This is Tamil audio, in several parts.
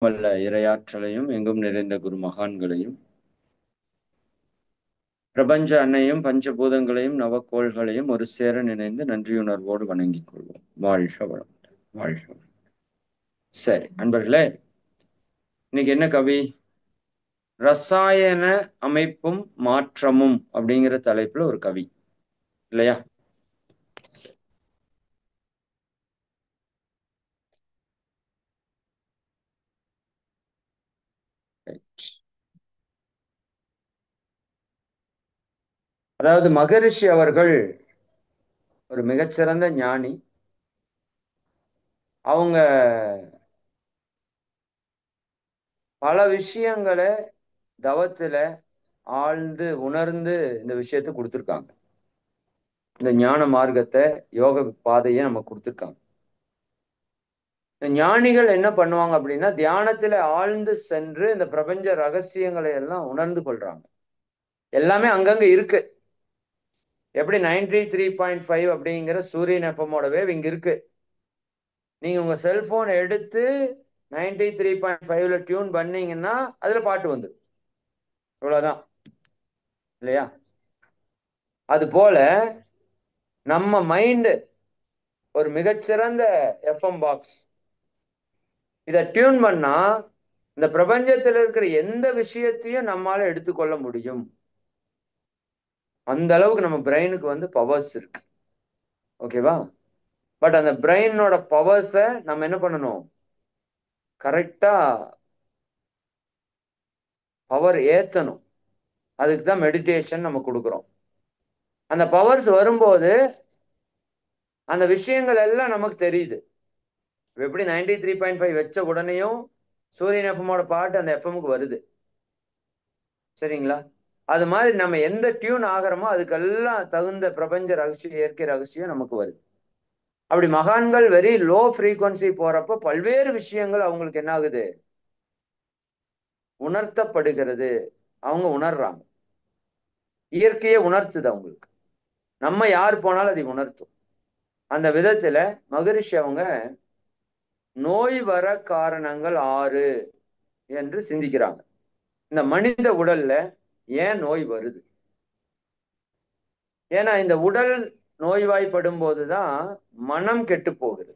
வல்ல இறையாற்றலையும் எங்கும் நிறைந்த குரு மகான்களையும் பிரபஞ்ச அன்னையும் பஞ்சபூதங்களையும் நவக்கோள்களையும் ஒரு சேர நினைந்து நன்றியுணர்வோடு வணங்கிக் கொள்வோம். வாழ்க வளம், வாழ்க வளம். சரி அன்பர்களே, இன்னைக்கு என்ன கவி? ரசாயன அமைப்பும் மாற்றமும் அப்படிங்கிற தலைப்புல ஒரு கவி இல்லையா? அதாவது மகரிஷி அவர்கள் ஒரு மிகச்சிறந்த ஞானி. அவங்க பல விஷயங்களை தவத்துல ஆழ்ந்து உணர்ந்து இந்த விஷயத்தை கொடுத்துருக்காங்க. இந்த ஞான மார்க்கத்தை, யோக பாதையை நம்ம கொடுத்துருக்காங்க. இந்த ஞானிகள் என்ன பண்ணுவாங்க அப்படின்னா, தியானத்துல ஆழ்ந்து சென்று இந்த பிரபஞ்ச ரகசியங்களை எல்லாம் உணர்ந்து கொள்றாங்க. எல்லாமே அங்கங்க இருக்கு. எப்படி 93.5 அப்படிங்கிற சூரியன் எஃப்எம்மோட வேவ் இங்க இருக்கு. நீங்க உங்க செல்போன் எடுத்து 93.5ல டியூன் பண்ணீங்கன்னா அதுல பாட்டு வந்துடும். இவ்வளவுதான் இல்லையா? அது போல நம்ம மைண்ட் ஒரு மிகச்சிறந்த எஃப்எம் பாக்ஸ். இதை டியூன் பண்ணா இந்த பிரபஞ்சத்தில் இருக்கிற எந்த விஷயத்தையும் நம்மால எடுத்துக்கொள்ள முடியும். அந்த அளவுக்கு நம்ம பிரெயினுக்கு பவர்ஸ் இருக்கு. ஓகேவா? பட் அந்த பிரெயினோட பவர்ஸை நம்ம என்ன பண்ணணும்? கரெக்டா பவர் ஏத்தணும். அதுக்கு தான் மெடிடேஷன் நம்ம கொடுக்குறோம். அந்த பவர்ஸ் வரும்போது அந்த விஷயங்கள் எல்லாம் நமக்கு தெரியுது. எப்படி 93.5 வச்ச உடனேயும் சூரியன் எஃப்எம்மோட பாட்டு அந்த எஃப்எம்முக்கு வருது. சரிங்களா? அது மாதிரி நம்ம எந்த டியூன் ஆகிறோமோ அதுக்கெல்லாம் தகுந்த பிரபஞ்ச ரகசியம், இயற்கை ரகசியம் நமக்கு வருது. அப்படி மகான்கள் வெரி லோ ஃப்ரீக்வன்சி போறப்போ பல்வேறு விஷயங்கள் அவங்களுக்கு என்ன ஆகுது? உணர்த்தப்படுகிறது. அவங்க உணர்றாங்க. இயற்கையை உணர்த்துது அவங்களுக்கு. நம்ம யார் போனாலும் அதை உணர்த்தும். அந்த விதத்துல மகரிஷி அவங்க நோய் வர காரணங்கள் 6 என்று சிந்திக்கிறாங்க. இந்த மனித உடல்ல ஏன் நோய் வருது? ஏன்னா இந்த உடல் நோய்வாய்ப்படும் போதுதான் மனம் கெட்டு போகிறது.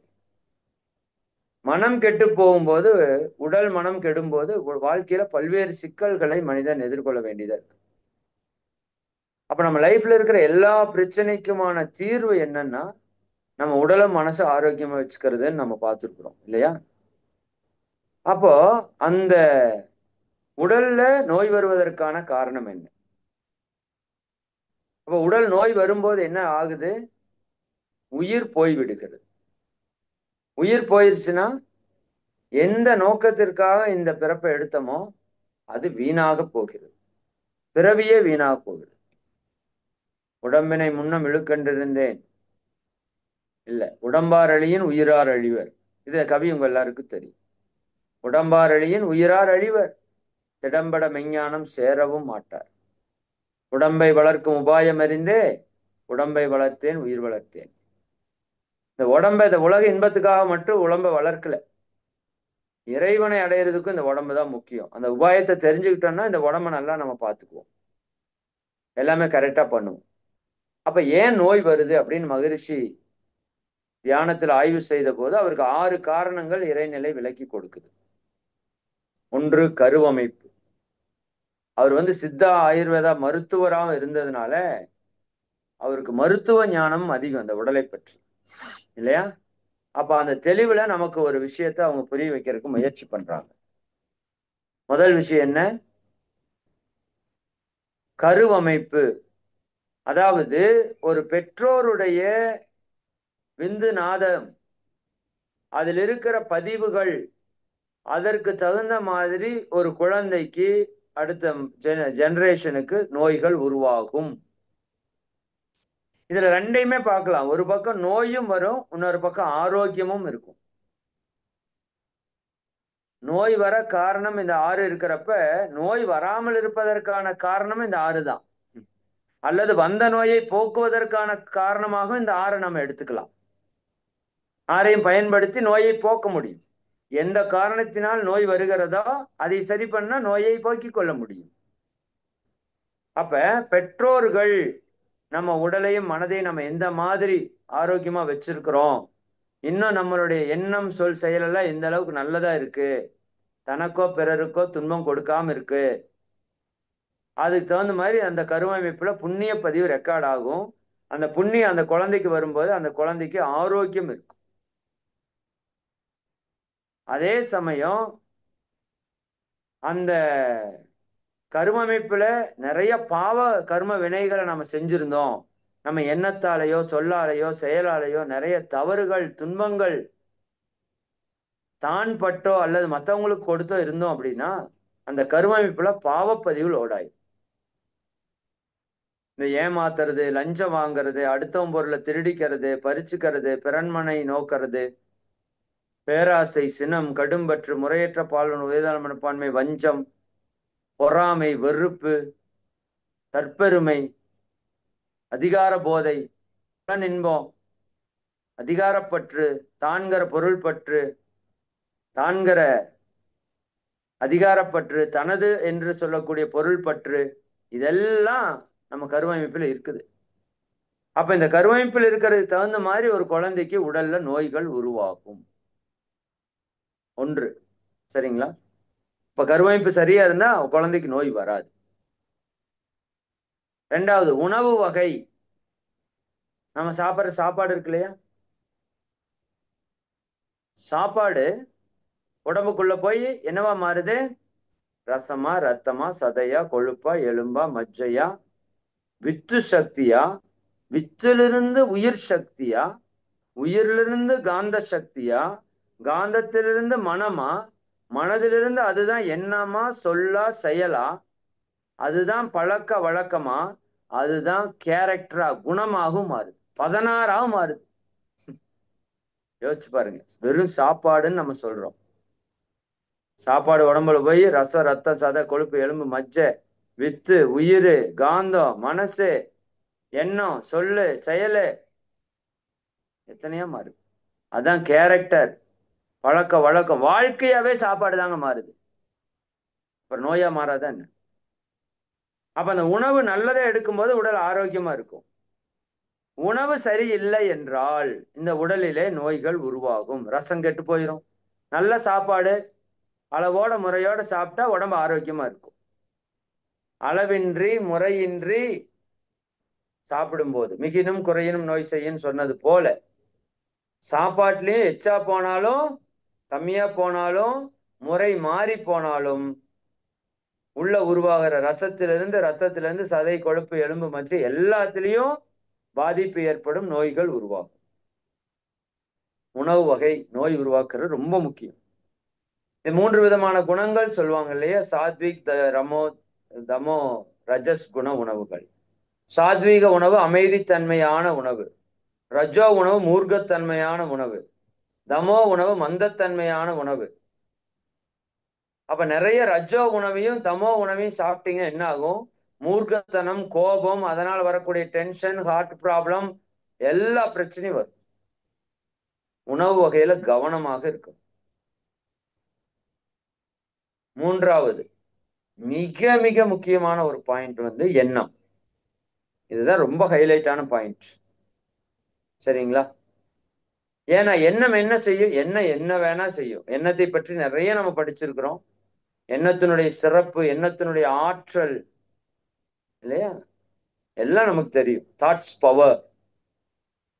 மனம் கெட்டு போகும்போது, உடல் மனம் கெடும்போது வாழ்க்கையில பல்வேறு சிக்கல்களை மனிதன் எதிர்கொள்ள வேண்டியதா இருக்கு. அப்ப நம்ம லைஃப்ல இருக்கிற எல்லா பிரச்சனைக்குமான தீர்வு என்னன்னா, நம்ம உடலும் மனசு ஆரோக்கியமா வச்சுக்கிறதுன்னு நம்ம பார்த்துருக்குறோம் இல்லையா? அப்போ அந்த உடல்ல நோய் வருவதற்கான காரணம் என்ன? அப்போ உடல் நோய் வரும்போது என்ன ஆகுது? உயிர் போய்விடுகிறது. உயிர் போயிருச்சுன்னா எந்த நோக்கத்திற்காக இந்த பிறப்பை எடுத்தோமோ அது வீணாக போகிறது. பிறவியே வீணாக போகிறது. உடம்பினை முன்னம் இழுக்கண்டிருந்தேன், இல்ல உடம்பார் அழியின் உயிரார் அழிவர். இத கவி உங்க எல்லாருக்கும் தெரியும். உடம்பார் அழியின் உயிரார் அழிவர், திடம்பட மெஞ்ஞானம் சேரவும் மாட்டார். உடம்பை வளர்க்கும் உபாயம் அறிந்தே உடம்பை வளர்த்தேன், உயிர் வளர்த்தேன். இந்த உடம்பை இந்த உலக இன்பத்துக்காக மட்டும் உடம்பை வளர்க்கல. இறைவனை அடையிறதுக்கும் இந்த உடம்பு தான் முக்கியம். அந்த உபாயத்தை தெரிஞ்சுக்கிட்டோம்னா இந்த உடம்பை நல்லா நம்ம பார்த்துக்குவோம். எல்லாமே கரெக்டா பண்ணுவோம். அப்ப ஏன் நோய் வருது அப்படின்னு மகரிஷி தியானத்தில் ஆய்வு செய்த போது அவருக்கு 6 காரணங்கள் இறைநிலை விளக்கி கொடுக்குது. ஒன்று, கருவமைப்பு. அவர் சித்தா ஆயுர்வேதா மருத்துவராக இருந்ததுனால அவருக்கு மருத்துவ ஞானம் அதிகம் அந்த உடலை பற்றி இல்லையா? அப்ப அந்த தெளிவுல நமக்கு ஒரு விஷயத்தை அவங்க புரிய வைக்கிறதுக்கு முயற்சி பண்றாங்க. முதல் விஷயம் என்ன? கருவமைப்பு. அதாவது ஒரு பெற்றோருடைய விந்து நாதம், அதில் இருக்கிற பதிவுகள், அதற்கு தகுந்த மாதிரி ஒரு குழந்தைக்கு அடுத்த ஜெனரேஷனுக்கு நோய்கள் உருவாகும். இதுல ரெண்டையுமே பார்க்கலாம். ஒரு பக்கம் நோயும் வரும், இன்னொரு பக்கம் ஆரோக்கியமும் இருக்கும். நோய் வர காரணம் இந்த 6 இருக்கிறப்ப நோய் வராமல் இருப்பதற்கான காரணம் இந்த 6 தான். அல்லது வந்த நோயை போக்குவதற்கான காரணமாக இந்த 6 நம்ம எடுத்துக்கலாம். 6ஐயும் பயன்படுத்தி நோயை போக்க முடியும். எந்த காரணத்தினால் நோய் வருகிறதோ அதை சரி பண்ணா நோயை போக்கிக் கொள்ள முடியும். அப்ப பெற்றோர்கள் நம்ம உடலையும் மனதையும் நம்ம எந்த மாதிரி ஆரோக்கியமா வச்சிருக்கிறோம், இன்னும் நம்மளுடைய எண்ணம் சொல் செயலெல்லாம் எந்த அளவுக்கு நல்லதா இருக்கு, தனக்கோ பிறருக்கோ துன்பம் கொடுக்காம இருக்கு, அதுக்கு தகுந்த மாதிரி அந்த கருவமைப்புல புண்ணிய பதிவு ரெக்கார்ட் ஆகும். அந்த புண்ணியம் அந்த குழந்தைக்கு வரும்போது அந்த குழந்தைக்கு ஆரோக்கியம் இருக்கும். அதே சமயம் அந்த கருமமைப்புல நிறைய பாவ கர்ம வினைகளை நம்ம செஞ்சிருந்தோம், நம்ம எண்ணத்தாலேயோ சொல்லாலேயோ செயலாலேயோ நிறைய தவறுகள் துன்பங்கள் தான் பட்டோ அல்லது மற்றவங்களுக்கு கொடுத்தோ இருந்தோம் அப்படின்னா அந்த கருமமைப்புல பாவப்பதிவு லோடாயும். இந்த ஏமாத்துறது, லஞ்சம் வாங்குறது, அடுத்தவன் பொருளை திருடிக்கிறது, பறிச்சுக்கிறது, பிறன்மனை நோக்கிறது, பேராசை, சினம், கடும்பற்று, முறையற்ற பால்வன், உயர்தான மனப்பான்மை, வஞ்சம், பொறாமை, வெறுப்பு, தற்பெருமை, அதிகார போதை, இன்பம், அதிகாரப்பற்று, தான்கிற பொருள் பற்று, தான்கிற அதிகாரப்பற்று, தனது என்று சொல்லக்கூடிய பொருள் பற்று, இதெல்லாம் நம்ம கருவமைப்பில் இருக்குது. அப்ப இந்த கருவமைப்பில் இருக்கிறதுக்கு தகுந்த மாதிரி ஒரு குழந்தைக்கு உடல்ல நோய்கள் உருவாகும். ஒன்று, சரிங்களா? இப்ப கருவமைப்பு சரியா இருந்தா குழந்தைக்கு நோய் வராது. ரெண்டாவது, உணவு வகை. நம்ம சாப்பிட்ற சாப்பாடு இருக்கு இல்லையா, சாப்பாடு உடம்புக்குள்ள போய் என்னவா மாறுது? ரசமா, ரத்தமா, சதையா, கொழுப்பா, எலும்பா, மஜ்ஜையா, வித்து சக்தியா, வித்திலிருந்து உயிர் சக்தியா, உயிரிலிருந்து காந்த சக்தியா, காந்தத்திலிருந்து மனமா, மனதிலிருந்து அதுதான் எண்ணமா, சொல்லா, செயலா, அதுதான் பழக்க வழக்கமா, அதுதான் கேரக்டரா, குணமாகவும் மாறுது, 16ஆகவும் மாறுது. யோசிச்சு பாருங்க. வெறும் சாப்பாடுன்னு நம்ம சொல்றோம். சாப்பாடு உடம்புல போய் ரசம், ரத்தம், சதை, கொழுப்பு, எலும்பு, மஜ்ஜை, வித்து, உயிர், காந்தம், மனசு, எண்ணம், சொல்லு, செயலு, எத்தனையோ மாறுது. அதான் கேரக்டர், பழக்க வழக்கம், வாழ்க்கையாவே சாப்பாடு தாங்க மாறுது. அப்புறம் நோயா மாறாதான் என்ன? அப்ப அந்த உணவு நல்லதே எடுக்கும்போது உடல் ஆரோக்கியமா இருக்கும். உணவு சரியில்லை என்றால் இந்த உடலிலே நோய்கள் உருவாகும். ரசம் கெட்டு போயிடும். நல்ல சாப்பாடு அளவோட முறையோட சாப்பிட்டா உடம்பு ஆரோக்கியமா இருக்கும். அளவின்றி முறையின்றி சாப்பிடும்போது மிகினும் குறையினும் நோய் செய்யும் சொன்னது போல, சாப்பாட்டுலயும் எச்சா போனாலும் கம்மியா போனாலும் முறை மாறி போனாலும் உள்ள உருவாகிற ரசத்திலிருந்து, ரத்தத்திலிருந்து, சதை, கொழுப்பு, எலும்பு, மற்ற எல்லாத்திலையும் பாதிப்பு ஏற்படும், நோய்கள் உருவாகும். உணவு வகை நோய் உருவாக்குறது ரொம்ப முக்கியம். இந்த 3 விதமான குணங்கள் சொல்லுவாங்க இல்லையா, சாத்விக், ரமோ, தமோ, ரஜஸ் குண உணவுகள். சாத்வீக உணவு அமைதித்தன்மையான உணவு, ரஜோ உணவு மூர்க்கத்தன்மையான உணவு, தமோ உணவு மந்தத்தன்மையான உணவு. அப்ப நிறைய ரஜோ உணவையும் தமோ உணவையும் சாப்பிட்டீங்க என்ன ஆகும்? மூர்க்கத்தனம், கோபம், அதனால வரக்கூடிய டென்ஷன், ஹார்ட் ப்ராப்ளம், எல்லா பிரச்சனையும் வரும். உணவு வகையில கவனமாக இருக்கும். மூன்றாவது மிக மிக முக்கியமான ஒரு பாயிண்ட் வந்து எண்ணம். இதுதான் ரொம்ப ஹைலைட்டான பாயிண்ட். சரிங்களா? ஏன்னா எண்ணம் என்ன செய்யும்? எண்ணம் என்ன வேணா செய்யும். எண்ணத்தை பற்றி நிறைய நம்ம படிச்சிருக்கிறோம். எண்ணத்தினுடைய சிறப்பு, எண்ணத்தினுடைய ஆற்றல் இல்லையா, எல்லாம் நமக்கு தெரியும். Thoughts power.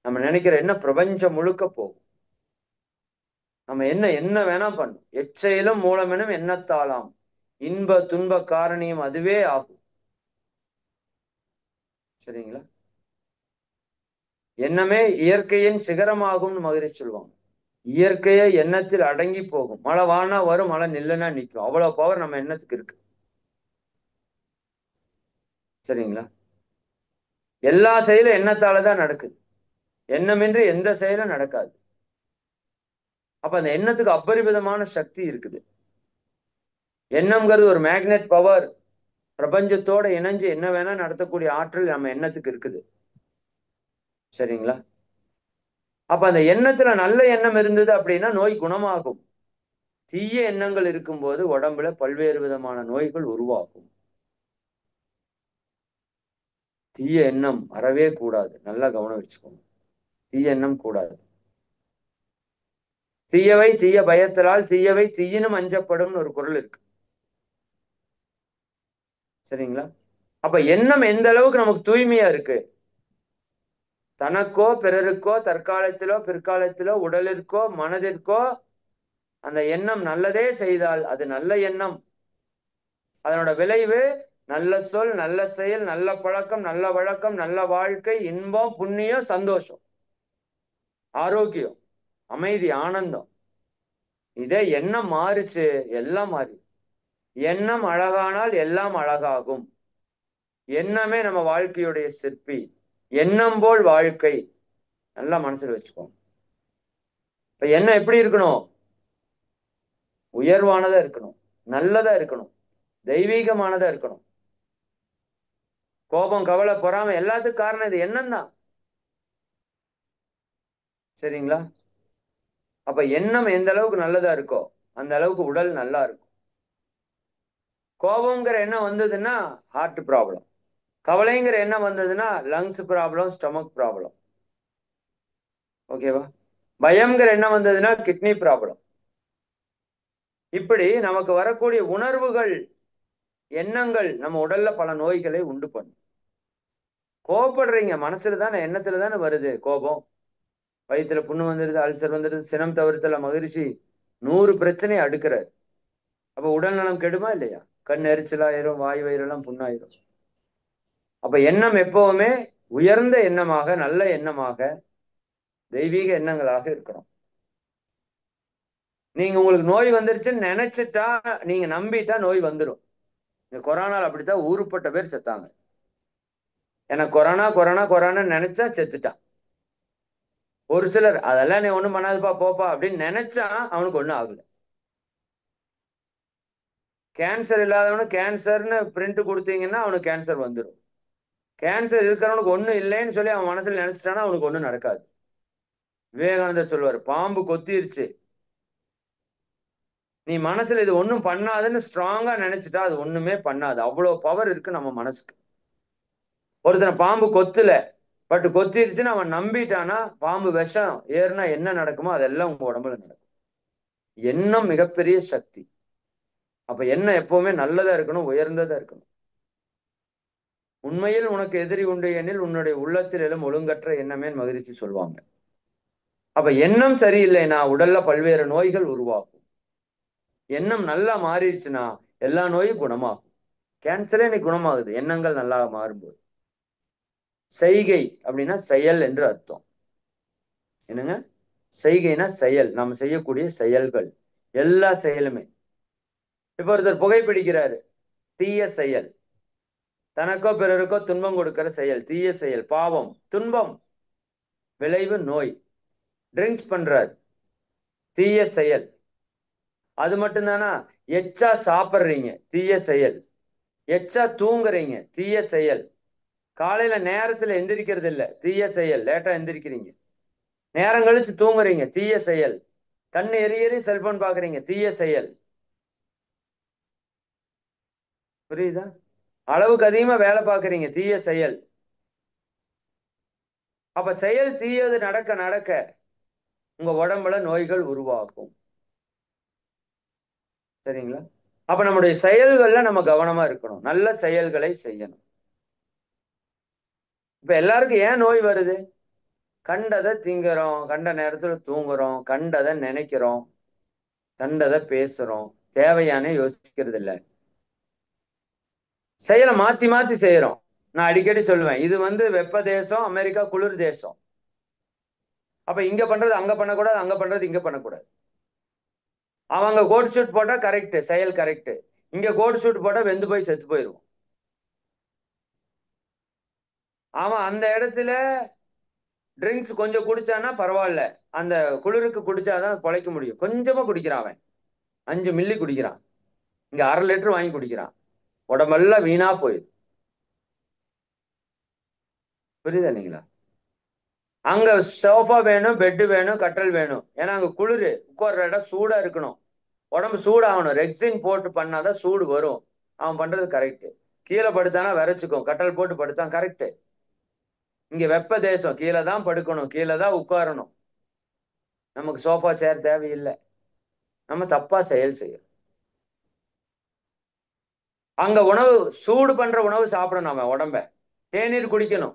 நம்ம நினைக்கிற எண்ணம் பிரபஞ்சம் முழுக்க போகும். நம்ம என்ன வேணா பண்ணும். எச்செயலும் மூலமெனும் எண்ணத்தாலாம், இன்ப துன்ப காரணியும் அதுவே ஆகும். சரிங்களா? எண்ணமே இயற்கையின் சிகரமாகும்னு மகிழ்ச்சி சொல்லுவாங்க. இயற்கையே எண்ணத்தில் அடங்கி போகும். மழை வானா வரும், மழை நில்லுனா நிற்கும். அவ்வளவு பவர் நம்ம எண்ணத்துக்கு இருக்கு. சரிங்களா? எல்லா செயலும் எண்ணத்தாலதான் நடக்குது. எண்ணமின்றி எந்த செயலும் நடக்காது. அப்ப அந்த எண்ணத்துக்கு அபரிமிதமான சக்தி இருக்குது. எண்ணம்ங்கிறது ஒரு மேக்னெட் பவர். பிரபஞ்சத்தோட இணைஞ்சு என்ன வேணா நடத்தக்கூடிய ஆற்றல் நம்ம எண்ணத்துக்கு இருக்குது. சரிங்களா? அப்ப அந்த எண்ணத்துல நல்ல எண்ணம் இருந்தது அப்படின்னா நோய் குணமாகும். தீய எண்ணங்கள் இருக்கும்போது உடம்புல பல்வேறு விதமான நோய்கள் உருவாகும். தீய எண்ணம் அறவே கூடாது. நல்லா கவனம் வச்சுக்கோங்க. தீய எண்ணம் கூடாது. தீயவை தீய பயத்தலால் தீயவை தீயினும் அஞ்சப்படும் ஒரு குறள் இருக்கு. சரிங்களா? அப்ப எண்ணம் எந்த அளவுக்கு நமக்கு தூய்மையா இருக்கு, தனக்கோ பிறருக்கோ தற்காலத்திலோ பிற்காலத்திலோ உடலிற்கோ மனதிற்கோ அந்த எண்ணம் நல்லதே செய்தால் அது நல்ல எண்ணம். அதனோட விளைவு நல்ல சொல், நல்ல செயல், நல்ல பழக்கம், நல்ல வழக்கம், நல்ல வாழ்க்கை, இன்பம், புண்ணியம், சந்தோஷம், ஆரோக்கியம், அமைதி, ஆனந்தம். இதே எண்ணம் மாறுச்சு, எல்லாம் மாறி. எண்ணம் அழகானால் எல்லாம் அழகாகும். எண்ணமே நம்ம வாழ்க்கையுடைய சிற்பி. எண்ணம் போல் வாழ்க்கை. நல்லா மனசுல வச்சுக்கோங்க. இப்ப எண்ணம் எப்படி இருக்கணும்? உயர்வானதா இருக்கணும், நல்லதா இருக்கணும், தெய்வீகமானதா இருக்கணும். கோபம், கவலை, பொறாமை எல்லாத்துக்கும் காரணம் இது எண்ணம் தான். சரிங்களா? அப்ப எண்ணம் எந்த அளவுக்கு நல்லதா இருக்கோ அந்த அளவுக்கு உடல் நல்லா இருக்கும். கோபம்ங்கிற எண்ணம் வந்ததுன்னா ஹார்ட் ப்ராப்ளம், கவலைங்கிற எண்ணம் வந்ததுன்னா லங்ஸ் ப்ராப்ளம், ஸ்டொமக் ப்ராப்ளம். ஓகேவா? பயம்ங்கிற எண்ணம் வந்ததுன்னா கிட்னி ப்ராப்ளம். இப்படி நமக்கு வரக்கூடிய உணர்வுகள், எண்ணங்கள் நம்ம உடல்ல பல நோய்களை உண்டு பண்ணும். கோபப்படுறீங்க, மனசுல தானே, எண்ணத்துல தானே வருது கோபம். வயிற்றுல புண்ணு வந்துடுது, அல்சர் வந்துடுது, சினம் தவிர்த்தல மகிழ்ச்சி 100 பிரச்சனையை அடுக்கிறார். அப்ப உடல் நலம் கெடுமா இல்லையா? கண் எரிச்சலாயிரும், வாய் வயிறெல்லாம் புண்ணாயிரும். அப்ப எண்ணம் எப்பவுமே உயர்ந்த எண்ணமாக, நல்ல எண்ணமாக, தெய்வீக எண்ணங்களாக இருக்கணும். நீங்க உங்களுக்கு நோய் வந்துருச்சுன்னு நினைச்சிட்டா, நீங்க நம்பிட்டா நோய் வந்துடும். இந்த கொரோனால அப்படித்தான் ஊருப்பட்ட பேர் செத்தாங்க. ஏன்னா கொரோனா கொரோனா கொரோனா நினைச்சா செத்துட்டான். ஒரு சிலர் அதெல்லாம் நீ ஒண்ணும் பண்ணாதுப்பா போப்பா அப்படின்னு நினைச்சா அவனுக்கு ஒண்ணும் ஆகுல. கேன்சர் இல்லாதவனு கேன்சர்னு பிரிண்ட் கொடுத்தீங்கன்னா அவனுக்கு கேன்சர் வந்துடும். கேன்சர் இருக்கிறவனுக்கு ஒண்ணும் இல்லைன்னு சொல்லி அவன் மனசுல நினைச்சிட்டானா அவனுக்கு ஒண்ணும் நடக்காது. விவேகானந்தர் சொல்லுவார், பாம்பு கொத்திருச்சு, நீ மனசுல இது ஒண்ணும் பண்ணாதுன்னு ஸ்ட்ராங்கா நினைச்சிட்டா அது ஒண்ணுமே பண்ணாது. அவ்வளவு பவர் இருக்கு நம்ம மனசுக்கு. ஒருத்தனை பாம்பு கொத்துல, பட் கொத்திருச்சுன்னு அவன் நம்பிட்டானா, பாம்பு விஷம் ஏறுனா என்ன நடக்குமோ அதெல்லாம் உங்க உடம்புல நடக்கும். எண்ணம் மிகப்பெரிய சக்தி. அப்ப எண்ணம் எப்பவுமே நல்லதா இருக்கணும், உயர்ந்ததா இருக்கணும். உண்மையில் உனக்கு எதிரி உண்டு எனில் உன்னுடைய உள்ளத்தில் எழும் ஒழுங்கற்ற எண்ணமே மகிழ்ச்சி சொல்லுவாங்க. அப்ப எண்ணம் சரியில்லைன்னா உடல்ல பல்வேறு நோய்கள் உருவாகும். எண்ணம் நல்லா மாறிடுச்சுன்னா எல்லா நோயும் குணமாகும். கேன்சரே இன்னைக்கு குணமாகுது எண்ணங்கள் நல்லா மாறும்போது. செய்கை அப்படின்னா செயல் என்று அர்த்தம். என்னங்க? செய்கைனா செயல், நம்ம செய்யக்கூடிய செயல்கள், எல்லா செயலுமே. இப்ப ஒருத்தர் புகைப்பிடிக்கிறாரு, தீய செயல். தனக்கோ பிறருக்கோ துன்பம் கொடுக்கிற செயல், தீய செயல், பாவம், துன்பம், விளைவு நோய். ட்ரிங்க்ஸ் பண்றாரு, தீய செயல். அது மட்டும்தானா? எச்சா சாப்பிட்றீங்க, தீய செயல். எச்சா தூங்குறீங்க, தீய செயல். காலையில நேரத்துல எந்திரிக்கிறது இல்ல, தீய செயல். லேட்டா எந்திரிக்கிறீங்க, நேரம் கழிச்சு தூங்குறீங்க, தீய செயல். கண்ணு எரி செல்போன் பாக்குறீங்க, தீய செயல். புரியுதா? அளவுக்கு அதிகமா வேலை பார்க்குறீங்க, தீய செயல். அப்ப செயல் தீயது நடக்க நடக்க உங்க உடம்புல நோய்கள் உருவாகும். சரிங்களா? அப்ப நம்முடைய செயல்கள்ல நம்ம கவனமா இருக்கணும், நல்ல செயல்களை செய்யணும். இப்ப எல்லாருக்கும் ஏன் நோய் வருது? கண்டதை திங்கிறோம், கண்ட நேரத்துல தூங்குறோம், கண்டதை நினைக்கிறோம், கண்டதை பேசுறோம், தேவையான யோசிக்கிறது இல்லை, செயலை மாத்தி மாத்தி செய்யறோம். நான் அடிக்கடி சொல்லுவேன், இது வெப்ப தேசம், அமெரிக்கா குளிர் தேசம். அப்ப இங்க பண்றது அங்க பண்ணக்கூடாது, அங்க பண்றது இங்க பண்ணக்கூடாது. அவங்க கோட் ஷூட் போட்டா கரெக்ட், செயல் கரெக்ட். இங்க கோட் ஷூட் போட்டா வெந்து போய் செத்து போயிடும். அவன் அந்த இடத்துல ட்ரிங்க்ஸ் கொஞ்சம் குடிச்சானா பரவாயில்ல, அந்த குளிருக்கு குடிச்சாதான் பொழைக்க முடியும். கொஞ்சமா குடிக்கிறான் அவன், 5 மில்லி குடிக்கிறான், இங்க 1/2 லிட்டர் வாங்கி குடிக்கிறான், உடம்பெல்லாம் வீணா போயிடும். புரியுதா இல்லைங்களா? அங்க சோஃபா வேணும், பெட்டு வேணும், கட்டல் வேணும். ஏன்னா அங்க குளிர், உட்கார்ற இடம் சூடா இருக்கணும், உடம்பு சூடாகணும். ரெக்ஸின் போட்டு பண்ணாதான் சூடு வரும். அவன் பண்றது கரெக்ட். கீழே படுத்தானா விரைச்சுக்கும். கட்டல் போட்டு படுத்தான் கரெக்ட். இங்க வெப்ப தேசம், கீழே தான் படுக்கணும், கீழே தான் உட்காரணும். நமக்கு சோஃபா சேர் தேவையில்லை. நம்ம தப்பா செயல் செய்யணும். அங்க உணவு சூடு பண்ற உணவு சாப்பிடணும். அவன் உடம்ப தேநீர் குடிக்கணும்.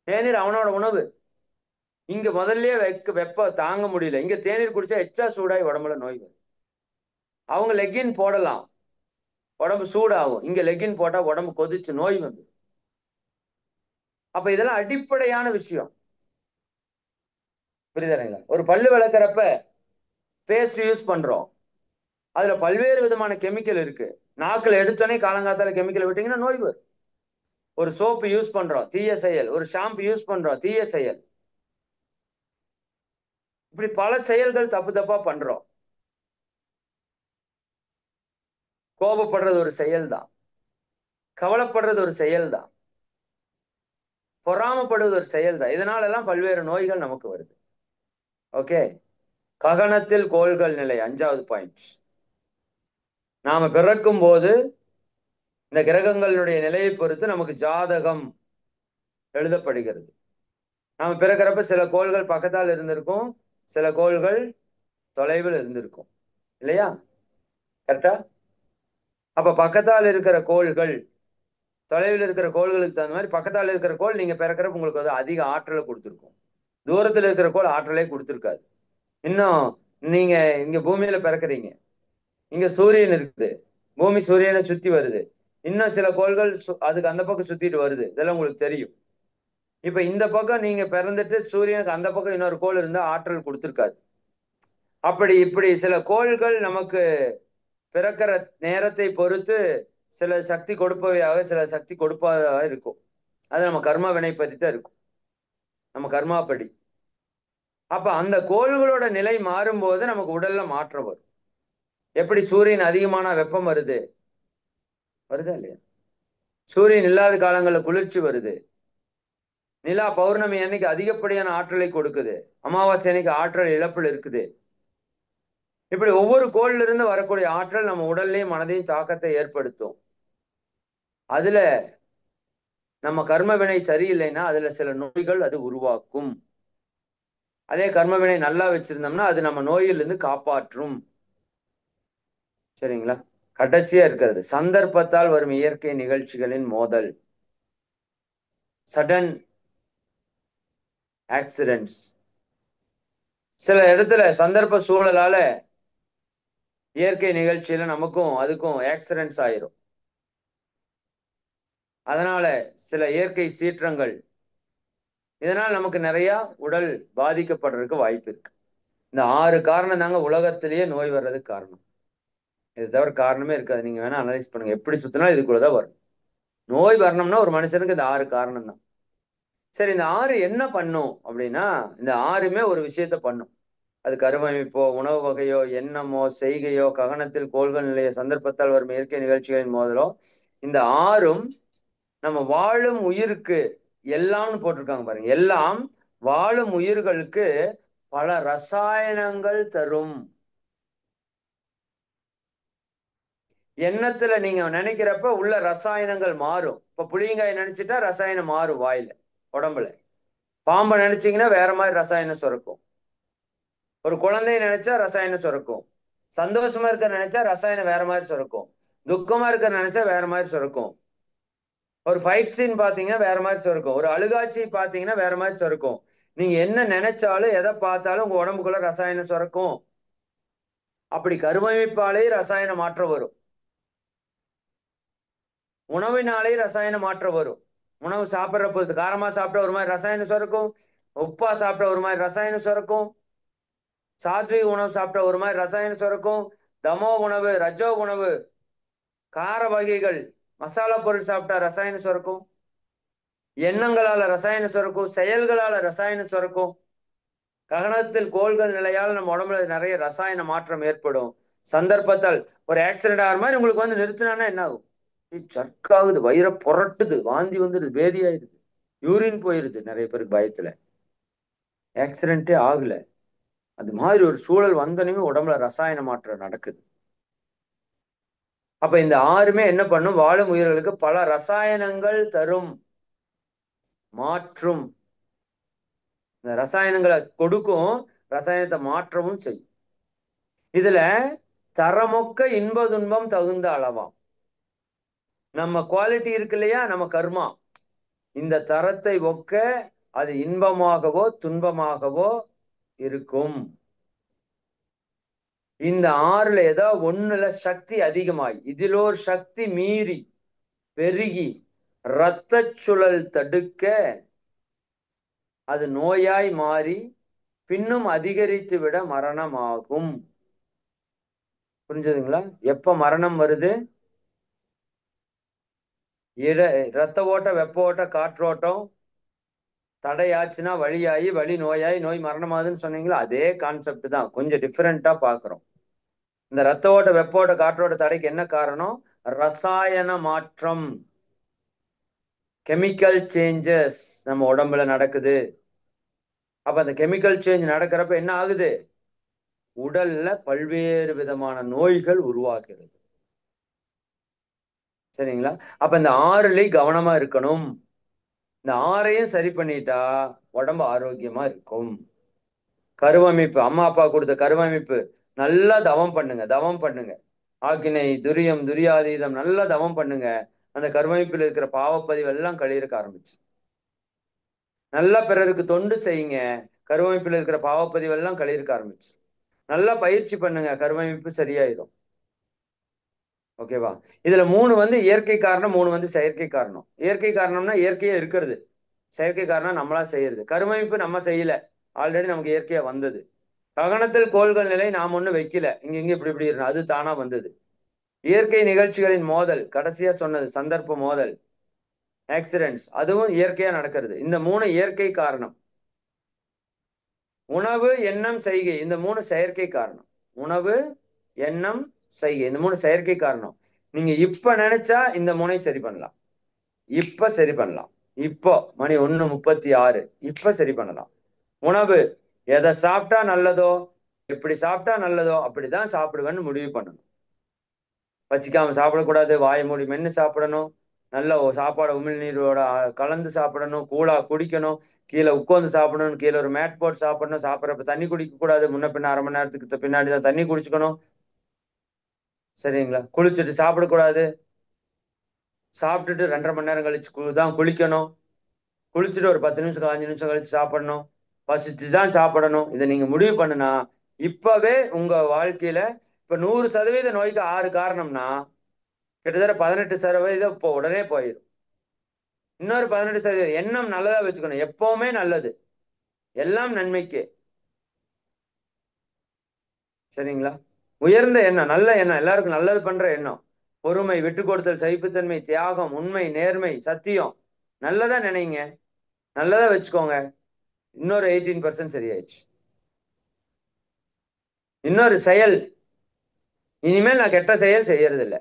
தேநீர் அவனோட உணவு. இங்க முதல்லயே வெப்ப தாங்க முடியல. இங்க தேநீர் குடிச்சா எச்சா சூடாகி உடம்புல நோய் வரும். அவங்க லெக்கின் போடலாம், உடம்பு சூடாகும். இங்க லெக்கின் போட்டா உடம்பு கொதிச்சு நோய் வந்து. அப்ப இதெல்லாம் அடிப்படையான விஷயம். புரியுதுங்களா? ஒரு பல்லு விளக்குறப்ப பேஸ்ட் யூஸ் பண்றோம். அதுல பல்வேறு விதமான கெமிக்கல் இருக்கு. நாக்குல எடுத்தோடனே காலங்காத்தால கெமிக்கல் விட்டீங்கன்னா நோய் வரும். ஒரு சோப்பு யூஸ் பண்றோம், தீய செயல். ஒரு ஷாம்பு யூஸ் பண்றோம், தீய செயல். இப்படி பல செயல்கள் தப்பு தப்பா பண்றோம். கோபப்படுறது ஒரு செயல் தான், கவலைப்படுறது ஒரு செயல் தான், பொறாமப்படுவது ஒரு செயல் தான். இதனால எல்லாம் பல்வேறு நோய்கள் நமக்கு வருது. ஓகே, ககனத்தில் கோள்கள் நிலை 5வது பாயிண்ட். நாம பிறக்கும் போது இந்த கிரகங்களுடைய நிலையை பொறுத்து நமக்கு ஜாதகம் எழுதப்படுகிறது. நாம பிறக்கிறப்ப சில கோள்கள் பக்கத்தால் இருந்திருக்கும், சில கோள்கள் தொலைவில் இருந்திருக்கும், இல்லையா? கரெக்டா? அப்ப பக்கத்தால் இருக்கிற கோள்கள் தொலைவில் இருக்கிற கோள்களுக்கு தகுந்த மாதிரி பக்கத்தால் இருக்கிற கோள் நீங்க பிறக்கிறப்ப உங்களுக்கு வந்து அதிக ஆற்றலை கொடுத்துருக்கும். தூரத்தில் இருக்கிற கோள் ஆற்றலே கொடுத்துருக்காது. இன்னும் நீங்க இங்க பூமியில பிறக்கிறீங்க, இங்க சூரியன் இருக்குது, பூமி சூரியனை சுத்தி வருது. இன்னும் சில கோள்கள் அதுக்கு அந்த பக்கம் சுத்திட்டு வருது. இதெல்லாம் உங்களுக்கு தெரியும். இப்ப இந்த பக்கம் நீங்க பிறந்துட்டு சூரியனுக்கு அந்த பக்கம் இன்னொரு கோள் இருந்தா ஆற்றல் கொடுத்துருக்காது. அப்படி இப்படி சில கோள்கள் நமக்கு பிறக்கிற நேரத்தை பொறுத்து சில சக்தி கொடுப்பவையாக, சில சக்தி கொடுப்பதாக இருக்கும். அது நம்ம கர்ம வினை பற்றி தான் இருக்கும், நம்ம கர்மாப்படி. அப்ப அந்த கோள்களோட நிலை மாறும்போது நமக்கு உடல்ல மாற்றம் வரும். எப்படி சூரியன் அதிகமான வெப்பம் வருது, வருதா இல்லையா? சூரியன் இல்லாத காலங்களில் குளிர்ச்சி வருது. நிலா பௌர்ணமி அன்னைக்கு அதிகப்படியான ஆற்றலை கொடுக்குது, அமாவாசை அன்னைக்கு ஆற்றல் இழப்பில் இருக்குது. இப்படி ஒவ்வொரு கோள்ல இருந்து வரக்கூடிய ஆற்றல் நம்ம உடல்லையும் மனதையும் தாக்கத்தை ஏற்படுத்தும். அதுல நம்ம கர்ம வினை சரியில்லைன்னா அதுல சில நோய்கள் அது உருவாக்கும். அதே கர்ம வினை நல்லா வச்சிருந்தோம்னா அது நம்ம நோயிலிருந்து காப்பாற்றும். சரிங்களா? கடைசியா இருக்கிறது சந்தர்ப்பத்தால் வரும் இயற்கை நிகழ்ச்சிகளின் மோதல், சடன் ஆக்சிடென்ட்ஸ். சில இடத்துல சந்தர்ப்ப சூழலால இயற்கை நிகழ்ச்சியில நமக்கும் அதுக்கும் ஆக்சிடென்ட்ஸ் ஆயிரும். அதனால சில இயற்கை சீற்றங்கள், இதனால் நமக்கு நிறைய உடல் பாதிக்கப்படுறதுக்கு வாய்ப்பு இருக்கு. இந்த 6 காரணம் தாங்க உலகத்திலேயே நோய் வர்றதுக்கு காரணம். இது தவிர காரணமே இருக்காது. நீங்க வேணா அனலைஸ் பண்ணுங்க, எப்படி சுத்தினாலும் இதுக்குள்ளதான் வரும். நோய் வரணும்னா ஒரு மனுஷனுக்கு இந்த 6 காரணம் தான். சரி, இந்த 6 என்ன பண்ணும் அப்படின்னா, இந்த 6மே ஒரு விஷயத்த பண்ணும். அது கருவமைப்போ, உணவு வகையோ, எண்ணமோ, செய்கையோ, ககனத்தில் கோள்கள் நிலைய, சந்தர்ப்பத்தால் வரும் இயற்கை நிகழ்ச்சிகளின் மோதலோ, இந்த 6ம் நம்ம வாழும் உயிருக்கு எல்லாம்னு போட்டிருக்காங்க பாருங்க. எல்லாம் வாழும் உயிர்களுக்கு பல ரசாயனங்கள் தரும். எண்ணத்துல நீங்க நினைக்கிறப்ப உள்ள ரசாயனங்கள் மாறும். இப்ப புளியங்காய் நினைச்சிட்டா ரசாயனம் மாறும் வாயில, உடம்புல. பாம்பை நினைச்சீங்கன்னா வேற மாதிரி ரசாயனம் சுரக்கும். ஒரு குழந்தைய நினைச்சா ரசாயனம் சுரக்கும். சந்தோஷமா இருக்க நினைச்சா ரசாயனம் வேற மாதிரி சுரக்கும். துக்கமா இருக்க நினைச்சா வேற மாதிரி சுரக்கும். ஒரு ஃபைட் சீன் பாத்தீங்கன்னா வேற மாதிரி சுரக்கும். ஒரு அழுகாட்சி பாத்தீங்கன்னா வேற மாதிரி சுரக்கும். நீங்க என்ன நினைச்சாலும் எதை பார்த்தாலும் உங்க உடம்புக்குள்ள ரசாயனம் சுரக்கும். அப்படி கருவமைப்பாலே ரசாயன மாற்றம் வரும். உணவினாலே ரசாயன மாற்றம் வரும். உணவு சாப்பிட்ற பொறுத்து, காரமா சாப்பிட்ட ஒரு மாதிரி ரசாயனம் சுரக்கும், உப்பா சாப்பிட்ட ஒரு மாதிரி ரசாயனம் சுரக்கும், சாத்விக உணவு சாப்பிட்ட ஒரு மாதிரி ரசாயனம் சுரக்கும், தமோ உணவு, ரஜோ உணவு, கார வகைகள், மசாலா பொருள் சாப்பிட்டா ரசாயனம் சுரக்கும், எண்ணங்களால ரசாயனம் சுரக்கும், செயல்களால ரசாயனம் சுரக்கும். ககனத்தில் கோள்கள் நிலையால் நம்ம உடம்புல நிறைய ரசாயன மாற்றம் ஏற்படும். சந்தர்ப்பத்தால் ஒரு ஆக்சிடென்ட் ஆகிற மாதிரி உங்களுக்கு வந்து நிறுத்தினான்னா என்ன ஆகும்? சர்க்காகுது, வயிறை புரட்டுது, வாந்தி வந்துடுது, பேதி ஆயிடுது, யூரின் போயிருது. நிறைய பேருக்கு பயத்துல ஆக்சிடென்ட்டே ஆகல, அது மாதிரி ஒரு சூழல் வந்தனுமே உடம்புல ரசாயன மாற்றம் நடக்குது. அப்ப இந்த ஆறுமே என்ன பண்ணும்? வாழும் உயிர்களுக்கு பல ரசாயனங்கள் தரும், மாற்றும். இந்த ரசாயனங்களை கொடுக்கும், ரசாயனத்தை மாற்றமும் செய்யும். இதுல தரமொக்க இன்ப துன்பம் தகுந்த அளவாம். நம்ம குவாலிட்டி இருக்கு இல்லையா, நம்ம கர்மா, இந்த தரத்தை ஒக்க அது இன்பமாகவோ துன்பமாகவோ இருக்கும். இந்த ஆறுல ஏதோ ஒண்ணுல சக்தி அதிகமாய், இதில் ஒரு சக்தி மீறி பெருகி இரத்த சுழல் தடுக்க அது நோயாய் மாறி பின்னும் அதிகரித்து விட மரணமாகும். புரிஞ்சதுங்களா? எப்ப மரணம் வருது? இரத்த ஓட்டம், வெப்ப ஓட்டம், காற்றோட்டம் தடையாச்சுன்னா வழியாகி, வழி நோயாய், நோய் மரணமாகுதுன்னு சொன்னீங்களா, அதே கான்செப்ட் தான், கொஞ்சம் டிஃபரெண்டா பாக்குறோம். இந்த ரத்த ஓட்ட, வெப்ப ஓட்ட, காற்றோட்ட தடைக்கு என்ன காரணம்? ரசாயன மாற்றம், கெமிக்கல் சேஞ்சஸ் நம்ம உடம்புல நடக்குது. அப்ப அந்த கெமிக்கல் சேஞ்ச் நடக்கிறப்ப என்ன ஆகுது? உடல்ல பல்வேறு விதமான நோய்கள் உருவாகிறது. சரிங்களா? அப்ப இந்த ஆறுலையும் கவனமா இருக்கணும். இந்த ஆறையும் சரி பண்ணிட்டா உடம்பு ஆரோக்கியமா இருக்கும். கருவமைப்பு, அம்மா அப்பா கொடுத்த கருவமைப்பு, நல்லா தவம் பண்ணுங்க, தவம் பண்ணுங்க. ஆக்கினை, துரியம், துரியாதீதம், நல்லா தவம் பண்ணுங்க. அந்த கருவமைப்பில் இருக்கிற பாவப்பதிவு எல்லாம் கழியறக்க ஆரம்பிச்சு. நல்லா பிறருக்கு தொண்டு செய்யுங்க, கருவமைப்பில் இருக்கிற பாவப்பதிவு எல்லாம் கழியறக்க ஆரம்பிச்சு. நல்லா பயிற்சி பண்ணுங்க, கருவமைப்பு சரியாயிடும். ஓகேவா? இதுல 3 வந்து இயற்கை காரணம், 3 வந்து செயற்கை காரணம். இயற்கை காரணம்னா இயற்கையா இருக்கிறது, செயற்கை காரணம் நம்மளா செய்யறது. கருவமைப்பு நம்ம செய்யல, ஆல்ரெடி நமக்கு இயற்கையா வந்தது. ககனத்தில் கோள்கள் நிலை நாம் ஒண்ணு வைக்கல, இங்க இங்க இப்படி இப்படி இருக்கணும், அது தானா வந்தது. இயற்கை நிகழ்ச்சிகளின் மோதல், கடைசியா சொன்னது சந்தர்ப்ப மோதல், ஆக்சிடென்ட்ஸ், அதுவும் இயற்கையா நடக்கிறது. இந்த 3 இயற்கை காரணம். உணவு, எண்ணம், செய்கை, இந்த 3 செயற்கை காரணம். உணவு, எண்ணம், செய்கை, இந்த 3 செயற்கை காரணம். நீங்க இப்ப நினைச்சா இந்த 3 சரி பண்ணலாம். இப்ப சரி பண்ணலாம். இப்போ மணி 1:36, இப்ப சரி பண்ணலாம். உணவு, எதை சாப்பிட்டா நல்லதோ, எப்படி சாப்பிட்டா நல்லதோ அப்படிதான் சாப்பிடுவேன்னு முடிவு பண்ணணும். பசிக்காம சாப்பிடக்கூடாது, வாயை மூடி மென்னு சாப்பிடணும், நல்ல சாப்பாடு உமிழ்நீரோட கலந்து சாப்பிடணும், கூழா குடிக்கணும், கீழே உட்காந்து சாப்பிடணும், கீழே ஒரு மேட் போட்டு சாப்பிடணும், சாப்பிட்றப்ப தண்ணி குடிக்க கூடாது, முன்ன பின்ன அரை மணி நேரத்துக்கு பின்னாடி தான் தண்ணி குடிச்சுக்கணும். சரிங்களா? குளிச்சுட்டு சாப்பிடக்கூடாது, சாப்பிட்டுட்டு 2.5 மணி நேரம் கழிச்சு தான் குளிக்கணும், குளிச்சுட்டு ஒரு 10 நிமிஷம் 5 நிமிஷம் கழிச்சு சாப்பிடணும், பசிச்சு தான் சாப்பிடணும். இதை நீங்க முடிவு பண்ணுனா இப்பவே உங்க வாழ்க்கையில, இப்ப 100% நோய்க்கு 6 காரணம்னா கிட்டத்தட்ட 18% இப்போ உடனே போயிடும். இன்னொரு 18% எண்ணம் நல்லதா வச்சுக்கணும், எப்பவுமே நல்லது, எல்லாம் நன்மைக்கு. சரிங்களா? உயர்ந்த எண்ணம், நல்ல எண்ணம், எல்லாருக்கும் நல்லது பண்ற எண்ணம், பொறுமை, விட்டு கொடுத்தல், சகிப்புத்தன்மை, தியாகம், உண்மை, நேர்மை, சத்தியம், நல்லதா நினைங்க, நல்லதா வச்சுக்கோங்க. இன்னொரு 18% சரியாயிடுச்சு. இன்னொரு செயல், இனிமேல் நான் கெட்ட செயல் செய்யறது இல்லை.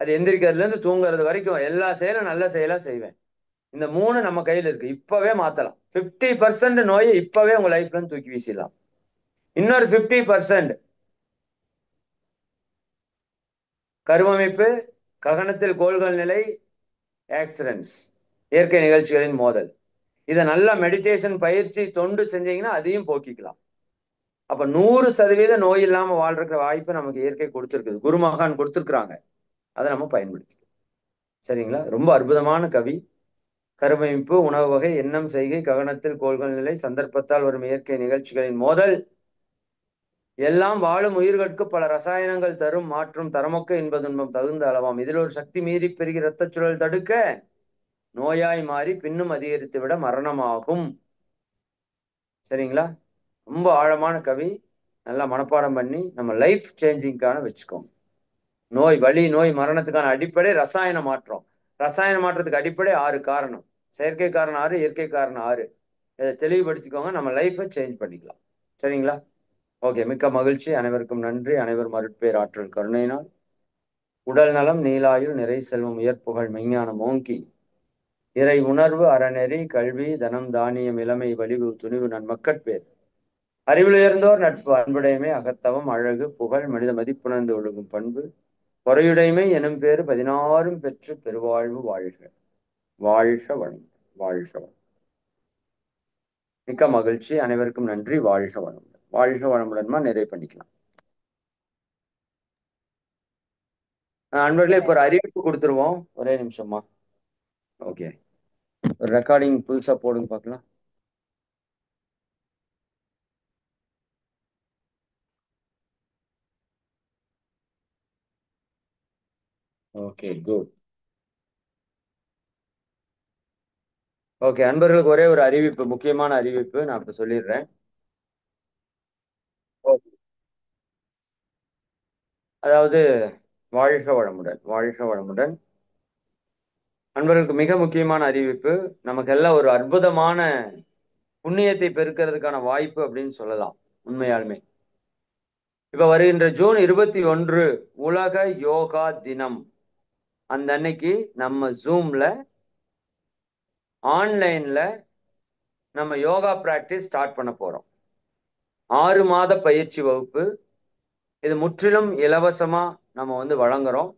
அது எந்திரிக்கிறதுல இருந்து தூங்குறது வரைக்கும் எல்லா செயலும் நல்ல செயலா செய்வேன். இந்த 3 நம்ம கையில இருக்கு, இப்பவே மாத்தலாம். 50% நோயை இப்பவே உங்க லைஃப்ல இருந்து தூக்கி வீசிடலாம். இன்னொரு 50% கருவமைப்பு, ககனத்தில் கோள்கள் நிலை, ஆக்சிடென்ட்ஸ், இயற்கை நிகழ்ச்சிகளின் மோதல், இதை நல்லா மெடிடேஷன் பயிற்சி தொண்டு செஞ்சீங்கன்னா அதையும் போக்கிக்கலாம். அப்ப 100% நோய் இல்லாம வாழ்ற வாய்ப்பு நமக்கு இயற்கை கொடுத்துருக்குது, குருமகான் கொடுத்துருக்குறாங்க. அதை நம்ம பயன்படுத்தி. சரிங்களா? ரொம்ப அற்புதமான கவி. கருவமைப்பு, உணவு வகை, எண்ணம், செய்கை, ககனத்தில் கோள்கள் நிலை, சந்தர்ப்பத்தால் வரும் இயற்கை நிகழ்ச்சிகளின் மோதல், எல்லாம் வாழும் உயிர்களுக்கு பல ரசாயனங்கள் தரும், மாற்றும், தரமொக்க இன்ப துன்பம் தகுந்த அளவாம். இதில் ஒரு சக்தி மீறி பெருகி இரத்த சுழல் தடுக்க நோயாய் மாறி பின்னும் அதிகரித்து விட மரணமாகும். சரிங்களா? ரொம்ப ஆழமான கவி, நல்லா மனப்பாடம் பண்ணி நம்ம லைஃப் சேஞ்சிங்கான வச்சுக்கோங்க. நோய், வலி, நோய், மரணத்துக்கான அடிப்படை ரசாயன மாற்றம். ரசாயன மாற்றத்துக்கு அடிப்படை 6 காரணம், செயற்கை காரணம் 6, இயற்கை காரணம் 6. இதை தெளிவுபடுத்திக்கோங்க, நம்ம லைஃபை சேஞ்ச் பண்ணிக்கலாம். சரிங்களா? ஓகே, மிக்க மகிழ்ச்சி. அனைவருக்கும் நன்றி. அனைவரும் அருட்பேர் ஆற்றல் கருணையினால் உடல் நலம், நீலாயுள், நிறை செல்வம், உயர்ப்புகழ், மெய்ஞானம் ஓங்கி, இறை உணர்வு, அறநெறி, கல்வி, தனம், தானியம், இளமை, வலிவு, துணிவு, நன்மக்கட்பேர் அறிவில் உயர்ந்தோர் நட்பு அன்புடைமை அகத்தவம் அழகு புகழ் மனித மதிப்புணர்ந்து ஒழுகும் பண்பு பொறையுடைமை எனும் பேறு 16 பெற்று பெருவாழ்வு வாழ்க. வாழ்க வளம். வாழ்க வளம். மிக்க மகிழ்ச்சி. அனைவருக்கும் நன்றி. வாழ்க வளமுடன். வாழ்க வளமுடன்மா நிறைவு பண்ணிக்கலாம். அன்பர்களே, இப்போ ஒரு அறிவிப்பு கொடுத்துருவோம். ஒரே நிமிஷமா. ஓகே, ஒரு ரெக்கார்டிங் புதுசா போடுங்க பார்க்கலாம். Okay, good. ஓகே, அன்பர்களுக்கு ஒரே ஒரு அறிவிப்பு, முக்கியமான அறிவிப்பு நான் இப்ப சொல்லிடுறேன். அதாவது, வாழ்க வளமுடன். வாழ்க வளமுடன். அன்பர்களுக்கு மிக முக்கியமான அறிவிப்பு. நமக்கெல்லாம் ஒரு அற்புதமான புண்ணியத்தை பெருக்கிறதுக்கான வாய்ப்பு அப்படின்னு சொல்லலாம். உண்மையாலுமே இப்ப வருகின்ற ஜூன் 21 உலக யோகா தினம். அந்த அன்னைக்கு நம்ம ஜூம்ல ஆன்லைன்ல நம்ம யோகா பிராக்டிஸ் ஸ்டார்ட் பண்ண போறோம். 6 மாத பயிற்சி வகுப்பு. இது முற்றிலும் இலவசமா நம்ம வழங்குறோம்.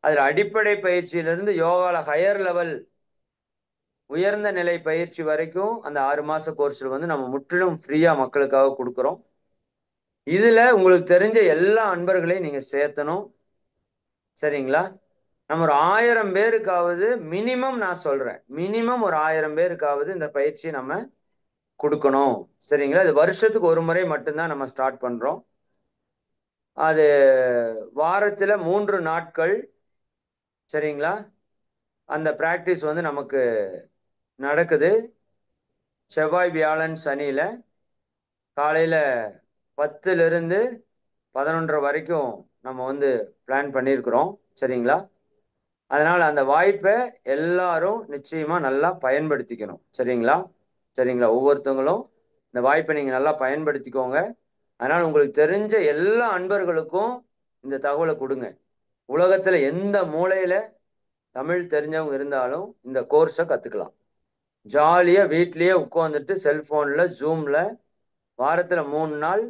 அதுல அடிப்படை பயிற்சியிலிருந்து யோகால ஹையர் லெவல் உயர்ந்த நிலை பயிற்சி வரைக்கும் அந்த 6 மாச கோர்ஸ்ல நம்ம முற்றிலும் ஃப்ரீயா மக்களுக்காக கொடுக்குறோம். இதுல உங்களுக்கு தெரிஞ்ச எல்லா அன்பர்களையும் நீங்க சேர்த்தணும். சரிங்களா? நம்ம ஒரு 1000 பேருக்காவது மினிமம், நான் சொல்றேன், மினிமம் ஒரு 1000 பேருக்காவது இந்த பயிற்சியை நம்ம கொடுக்கணும். சரிங்களா? இது வருஷத்துக்கு ஒரு முறை மட்டும்தான் நம்ம ஸ்டார்ட் பண்றோம். அது வாரத்துல 3 நாட்கள். சரிங்களா? அந்த பிராக்டிஸ் நமக்கு நடக்குது. செவ்வாய் வியாழன் சனியில காலையில 10லிருந்து 11 வரைக்கும் நம்ம பிளான் பண்ணியிருக்கிறோம். சரிங்களா? அதனால அந்த வாய்ப்பை எல்லாரும் நிச்சயமா நல்லா பயன்படுத்திக்கணும். சரிங்களா? சரிங்களா? ஒவ்வொருத்தவங்களும் இந்த வாய்ப்பை நீங்க நல்லா பயன்படுத்திக்கோங்க. அதனால உங்களுக்கு தெரிஞ்ச எல்லா அன்பர்களுக்கும் இந்த தகவலை கொடுங்க. உலகத்துல எந்த மூலையில தமிழ் தெரிஞ்சவங்க இருந்தாலும் இந்த கோர்ஸை கத்துக்கலாம். ஜாலியா வீட்லயே உட்காந்துட்டு செல்போன்ல ஜூம்ல வாரத்துல 3 நாள்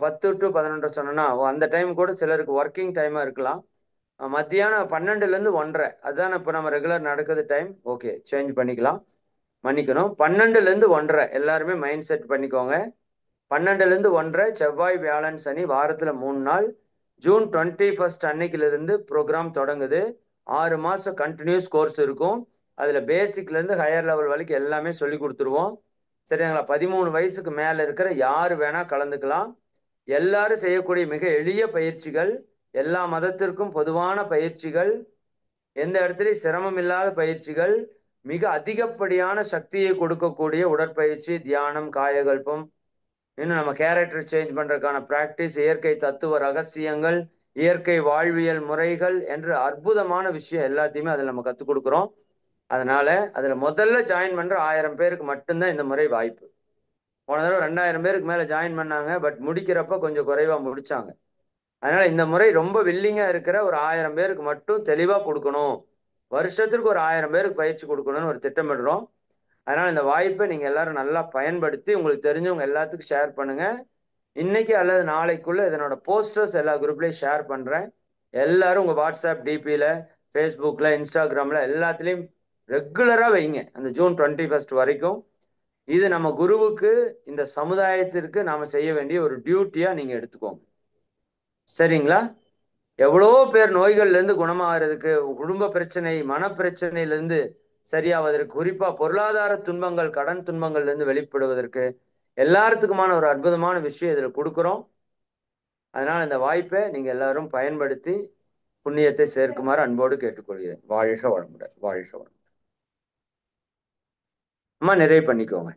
10 to 11 சொன்னா அந்த டைம் கூட சிலருக்கு ஒர்க்கிங் டைமா இருக்கலாம். மத்தியானம் 12லேருந்து 1:30 அதுதான் இப்போ நம்ம ரெகுலர் நடக்குது டைம். ஓகே, சேஞ்ச் பண்ணிக்கலாம். மன்னிக்கணும். 12லேருந்து 1:30 எல்லாருமே மைண்ட் செட் பண்ணிக்கோங்க. 12லேருந்து 1:30 செவ்வாய் வியாழன் சனி வாரத்துல 3 நாள். ஜூன் 21 அன்னைக்கிலிருந்து ப்ரோக்ராம் தொடங்குது. 6 மாசம் கண்டினியூஸ் கோர்ஸ் இருக்கும். அதுல பேசிக்ல இருந்து ஹையர் லெவல் வரைக்கும் எல்லாமே சொல்லி கொடுத்துருவோம். சரிங்களா? 13 வயசுக்கு மேல இருக்கிற யாரு வேணா கலந்துக்கலாம். எல்லாரும் செய்யக்கூடிய மிக எளிய பயிற்சிகள், எல்லா மதத்திற்கும் பொதுவான பயிற்சிகள், எந்த இடத்துலையும் சிரமம் இல்லாத பயிற்சிகள், மிக அதிகப்படியான சக்தியை கொடுக்கக்கூடிய உடற்பயிற்சி, தியானம், காயகல்பம், இன்னும் நம்ம கேரக்டர் சேஞ்ச் பண்றதுக்கான பிராக்டிஸ், இயற்கை தத்துவ ரகசியங்கள், இயற்கை வாழ்வியல் முறைகள் என்று அற்புதமான விஷயம் எல்லாத்தையுமே அதில் நம்ம கற்றுக் கொடுக்குறோம். அதனால அதுல முதல்ல ஜாயின் பண்ற 1000 பேருக்கு மட்டும்தான் இந்த முறை வாய்ப்பு. போன தடவை 2000 பேருக்கு மேல ஜாயின் பண்ணாங்க. பட் முடிக்கிறப்ப கொஞ்சம் குறைவா முடிச்சாங்க. அதனால இந்த முறை ரொம்ப வில்லிங்கா இருக்கிற ஒரு 1000 பேருக்கு மட்டும் தெளிவா கொடுக்கணும். வருஷத்துக்கு ஒரு 1000 பேருக்கு பயிற்சி கொடுக்கணும்னு ஒரு திட்டமிடுறோம். அதனால இந்த வாய்ப்பை நீங்க எல்லாரும் நல்லா பயன்படுத்தி உங்களுக்கு தெரிஞ்சவங்க எல்லாத்துக்கும் ஷேர் பண்ணுங்க. இன்னைக்கு அல்லது நாளைக்குள்ள இதனோட போஸ்டர்ஸ் எல்லா குரூப்லயும் ஷேர் பண்றேன். எல்லாரும் உங்க வாட்ஸ்அப் டிபியில, ஃபேஸ்புக்ல, இன்ஸ்டாகிராம்ல எல்லாத்துலயும் ரெகுலரா வைங்க அந்த ஜூன் 21 வரைக்கும். இது நம்ம குருவுக்கு, இந்த சமுதாயத்திற்கு நாம செய்ய வேண்டிய ஒரு டியூட்டியா நீங்க எடுத்துக்கோங்க. சரிங்களா? எவ்வளோ பேர் நோய்கள்ல இருந்து குணமாகிறதுக்கு, குடும்ப பிரச்சனை, மனப்பிரச்சனையில இருந்து சரியாவதற்கு, குறிப்பா பொருளாதார துன்பங்கள், கடன் துன்பங்கள்ல இருந்து வெளிப்படுவதற்கு எல்லாத்துக்குமான ஒரு அற்புதமான விஷயம் இதுல கொடுக்குறோம். அதனால இந்த வாய்ப்பை நீங்க எல்லாரும் பயன்படுத்தி புண்ணியத்தை சேர்க்குமாறு அன்போடு கேட்டுக்கொள்கிறேன். வாழ்க வளமுடன். வாழ்க வளமுடன். அம்மா நிறைவு பண்ணிக்கோங்க.